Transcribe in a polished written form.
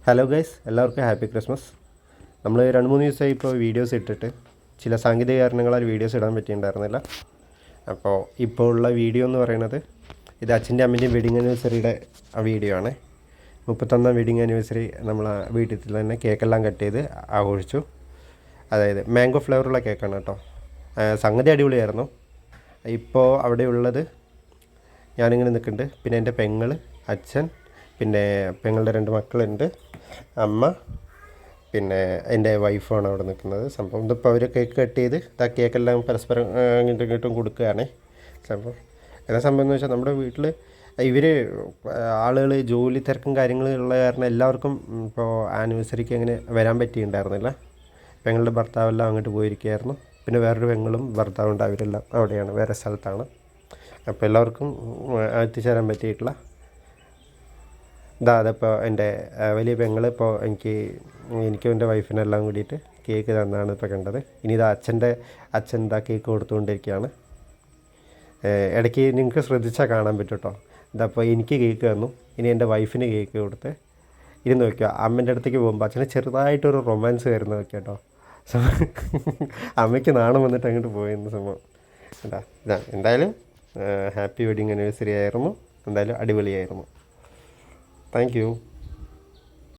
Hello guys, എല്ലാവർക്കും happy Christmas. നമ്മൾ 2-3 ദിവസമായി ഇപ്പോൾ വീഡിയോസ് ഇട്ടിട്ട് ചില സാങ്കേതിക കാരണങ്ങളാൽ വീഡിയോസ് ഇടാൻ പറ്റിയിട്ടുണ്ടായിരുന്നില്ല. അപ്പോൾ ഇപ്പോൾ ഉള്ള വീഡിയോ എന്ന് പറയുന്നത് ഇത് അച്ഛൻ്റെ അമ്മൻ്റെയും വെഡിങ് ആനിവേഴ്സറിയുടെ വീഡിയോ ആണ്. 31ാം വെഡിങ് ആനിവേഴ്സറി നമ്മൾ വീട്ടിൽ തന്നെ കേക്കെല്ലാം കട്ട് ചെയ്ത് ആഘോഷിച്ചു. അതായത് മാംഗോ ഫ്ലേവറുള്ള കേക്കാണ് കേട്ടോ. സംഗതി അടിപൊളിയായിരുന്നു. ഇപ്പോൾ അവിടെ ഉള്ളത് ഞാനിങ്ങനെ നിൽക്കുന്നുണ്ട്. പിന്നെ എൻ്റെ പെങ്ങൾ, അച്ഛൻ, പിന്നെ പെങ്ങളുടെ 2 മക്കളുണ്ട്, അമ്മ, പിന്നെ എൻ്റെ വൈഫാണ് അവിടെ നിൽക്കുന്നത്. സംഭവം ഇതിപ്പോൾ അവർ കേക്ക് കട്ട് ചെയ്ത് കേക്കെല്ലാം പരസ്പരം അങ്ങോട്ടും ഇങ്ങോട്ടും കൊടുക്കുകയാണ് സംഭവം. എന്താ സംഭവം എന്ന് വെച്ചാൽ നമ്മുടെ വീട്ടിൽ ഇവർ ആളുകൾ ജോലി തിരക്കും കാര്യങ്ങളുള്ള കാരണം എല്ലാവർക്കും ഇപ്പോൾ ആനിവേഴ്സറിക്ക് അങ്ങനെ വരാൻ പറ്റിയിട്ടുണ്ടായിരുന്നില്ല. പെങ്ങളുടെ ഭർത്താവെല്ലാം അങ്ങോട്ട് പോയിരിക്കുകയായിരുന്നു. പിന്നെ വേറൊരു പെങ്ങളും ഭർത്താവുണ്ട്, അവരെല്ലാം അവിടെയാണ്, വേറെ സ്ഥലത്താണ്. അപ്പോൾ എല്ലാവർക്കും എത്തിച്ചേരാൻ പറ്റിയിട്ടില്ല. അതിപ്പോൾ എൻ്റെ വലിയ പെങ്ങൾ ഇപ്പോൾ എനിക്കും എൻ്റെ വൈഫിനെല്ലാം കൂടിയിട്ട് കേക്ക് തന്നാണ് ഇപ്പോൾ കണ്ടത്. ഇനി അച്ഛൻ കേക്ക് കൊടുത്തുകൊണ്ടിരിക്കുകയാണ്. ഇടയ്ക്ക് നിങ്ങൾക്ക് ശ്രദ്ധിച്ചാൽ കാണാൻ പറ്റും കേട്ടോ. ഇതപ്പോൾ എനിക്ക് കേക്ക് തന്നു, ഇനി എൻ്റെ വൈഫിന് കേക്ക് കൊടുത്ത് ഇരുന്ന് വയ്ക്കുക. അമ്മൻ്റെ അടുത്തേക്ക് പോകുമ്പോൾ അച്ഛന് ചെറുതായിട്ടൊരു റൊമാൻസ് വരുന്ന വയ്ക്കുക കേട്ടോ. അമ്മയ്ക്ക് നാണം വന്നിട്ട് അങ്ങോട്ട് പോയെന്ന് സംഭവം. എന്തായാലും ഹാപ്പി വെഡിങ് ആനിവേഴ്സറി ആയിരുന്നു. എന്തായാലും അടിപൊളിയായിരുന്നു. Thank you.